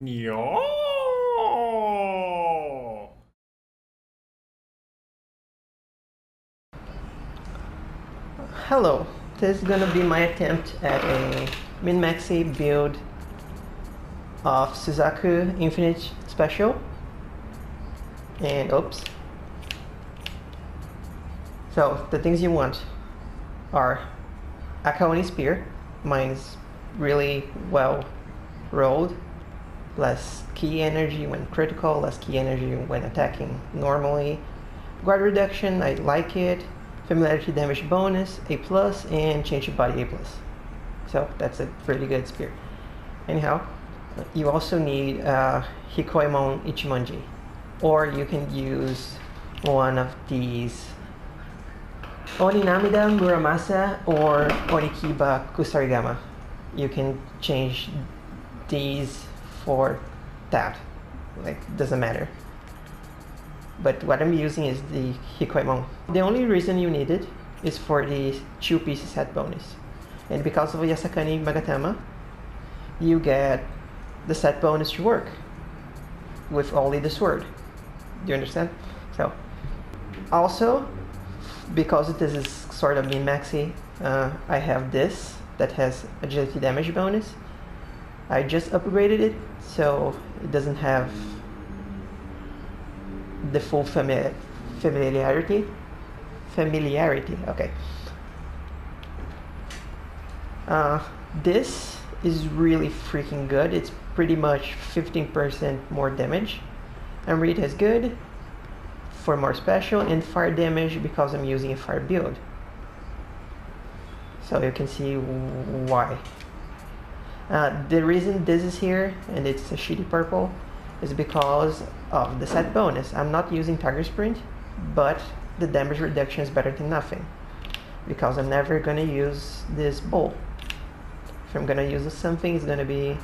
Nioh! Hello, this is gonna be my attempt at a min-maxi build of Suzaku Infinite Special. And oops. So the things you want are a Kaoni Spear. Mine is really well rolled. Less key energy when critical, less key energy when attacking normally. Guard reduction, I like it. Familiarity damage bonus, A+, and change of body, A+. So that's a pretty good spear. Anyhow, you also need Hikoemon Ichimonji. Or you can use one of these Oninamida Muramasa or Onikiba Kusarigama. You can change these for that. Like, doesn't matter. But what I'm using is the Hikoemon. The only reason you need it is for the 2-piece set bonus. And because of Yasakani Magatama, you get the set bonus to work with only the sword. Do you understand? So, also, because this is sort of min-maxi, I have this that has agility damage bonus. I just upgraded it so it doesn't have the full familiarity. Okay. This is really freaking good. It's pretty much 15% more damage. Read is good for more special and fire damage because I'm using a fire build. So you can see why. The reason this is here and it's a shitty purple is because of the set bonus. I'm not using Tiger Sprint, but the damage reduction is better than nothing because I'm never gonna use this bowl. If I'm gonna use something, it's gonna be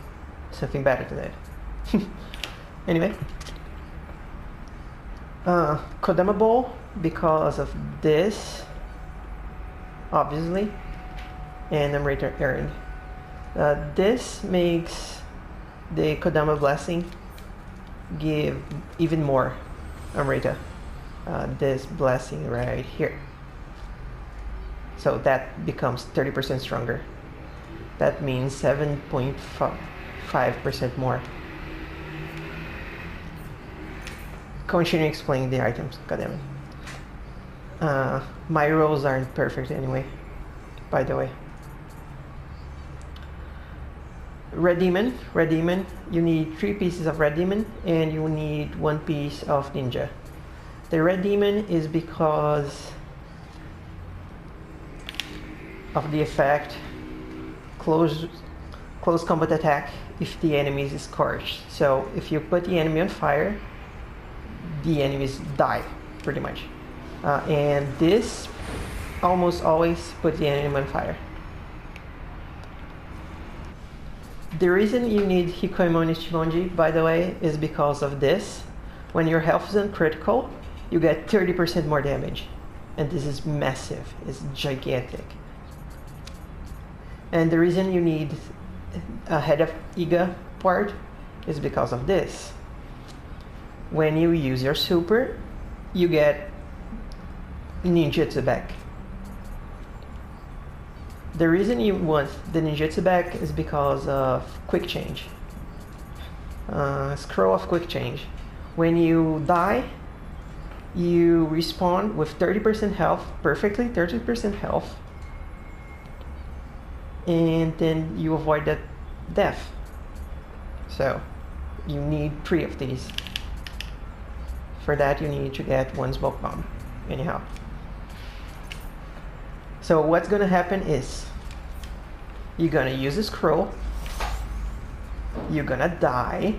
something better than that. Anyway, Kodama Bowl because of this, obviously, and I'm right earned. This makes the Kodama Blessing give even more Amrita. This blessing right here. So that becomes 30% stronger. That means 7.5% more. Continue explaining the items, goddammit. My rolls aren't perfect anyway, by the way. Red Demon, you need 3 pieces of Red Demon and you need 1 piece of Ninja. The Red Demon is because of the effect close combat attack if the enemy is scorched. So if you put the enemy on fire, the enemies die, pretty much. And this almost always put the enemy on fire. The reason you need Hikoemon Ichimonji, by the way, is because of this. When your health is uncritical, you get 30% more damage. And this is massive, it's gigantic. And the reason you need a Head of Iga part is because of this. When you use your super, you get ninjutsu back. The reason you want the ninjutsu back is because of quick change. Scroll of quick change. When you die, you respawn with 30% health, perfectly 30% health, and then you avoid that death. So you need 3 of these. For that you need to get 1 smoke bomb. Anyhow. So what's gonna happen is you're gonna use a scroll, you're gonna die.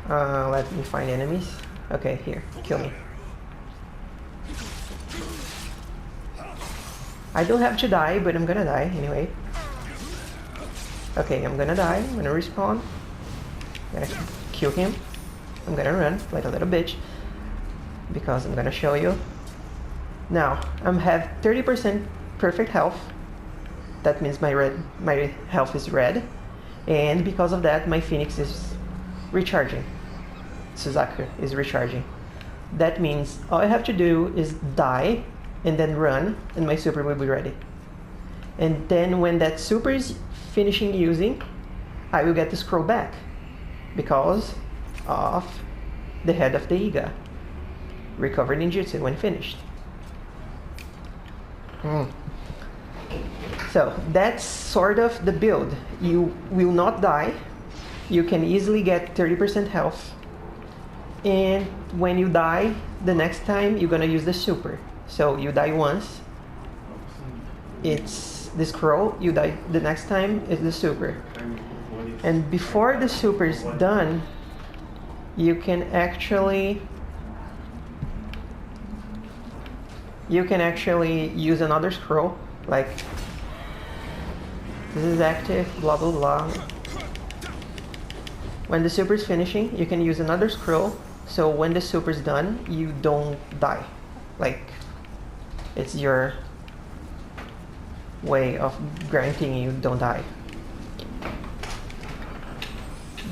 Let me find enemies. Okay, here, kill me. I don't have to die, but I'm gonna die anyway. Okay, I'm gonna die, I'm gonna respawn. I'm gonna kill him. I'm gonna run like a little bitch because I'm gonna show you. Now, I have 30% perfect health That means my health is red, and because of that, my Phoenix is recharging. Suzaku is recharging. That means all I have to do is die and then run, and my super will be ready. And then when that super is finishing using, I will get the scroll back because of the head of the Iga. Recovered ninjutsu when finished. So that's sort of the build. You will not die. You can easily get 30% health. And when you die, the next time you're gonna use the super. So you die once, it's the scroll. You die the next time, it's the super. And before the super is done, you can actually use another scroll, like this is active, blah blah blah. When the super is finishing, you can use another scroll, so when the super is done, you don't die. Like, it's your way of guaranteeing you don't die.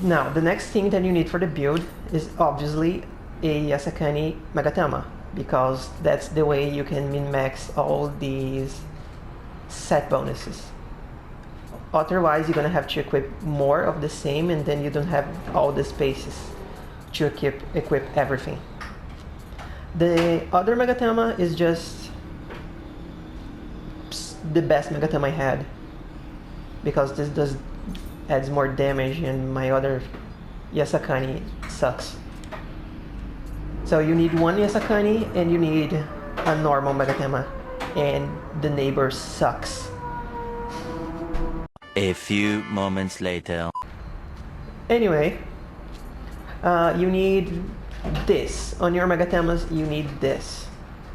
Now, the next thing that you need for the build is obviously a Yasakani Magatama, because that's the way you can min-max all these set bonuses. Otherwise, you're gonna have to equip more of the same, and then you don't have all the spaces to equip everything. The other Magatama is just the best Magatama I had, because this adds more damage, and my other Yasakani sucks. So you need one Yasakani, and you need a normal Magatama, and the neighbor sucks. A few moments later. Anyway, you need this. On your Magatamas, you need this.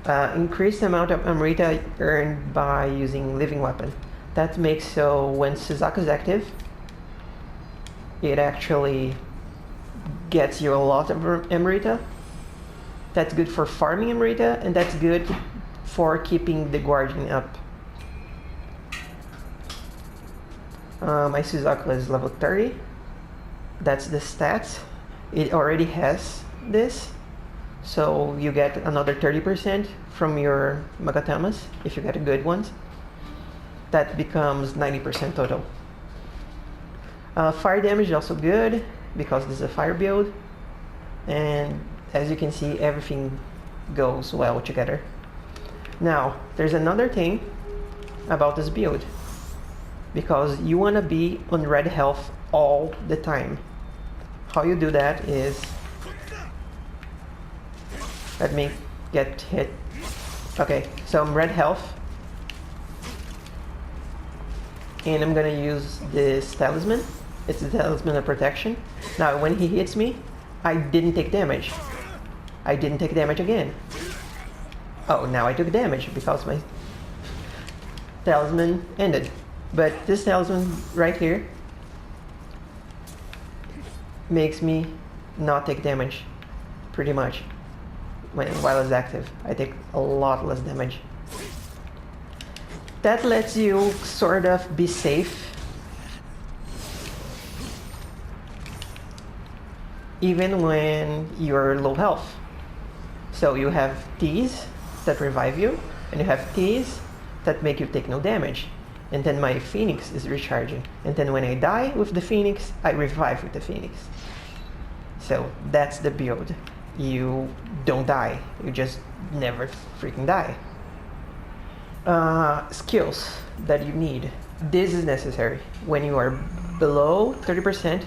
Increased amount of Amrita earned by using Living Weapon. That makes so when Suzaku is active, it actually gets you a lot of Amrita. That's good for farming Amrita, and that's good for keeping the Guardian up. My Suzaku is level 30. That's the stats. It already has this, so you get another 30% from your Magatamas if you get good ones. That becomes 90% total. Fire damage is also good because this is a fire build, and as you can see, everything goes well together. Now, there's another thing about this build, because you want to be on red health all the time. How you do that is, let me get hit. Okay, so I'm red health, and I'm gonna use this talisman. It's the talisman of protection. Now when he hits me, I didn't take damage. I didn't take damage again. Oh, now I took damage because my talisman ended. But this talisman right here makes me not take damage, pretty much, while it's active. I take a lot less damage. That lets you sort of be safe, even when you're low health. So you have these that revive you, and you have these that make you take no damage. And then my Phoenix is recharging. And then when I die with the Phoenix, I revive with the Phoenix. So that's the build. You don't die. You just never freaking die. Skills that you need. This is necessary. When you are below 30%,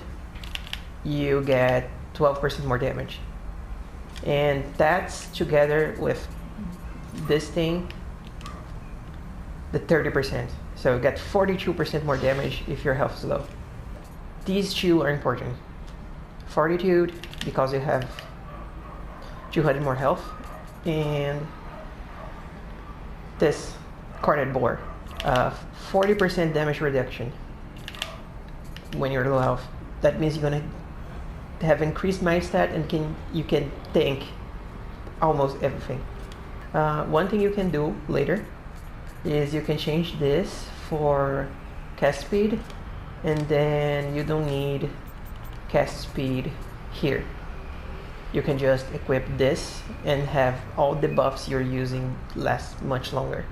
you get 12% more damage. And that's together with this thing, the 30%. So you get 42% more damage if your health is low. These two are important. Fortitude, because you have 200 more health, and this Cornet Boar, 40% damage reduction when you're low health. That means you're gonna have increased mind stat, and you can tank almost everything. One thing you can do later is you can change this for cast speed, and then you don't need cast speed here. You can just equip this and have all the buffs you're using last much longer.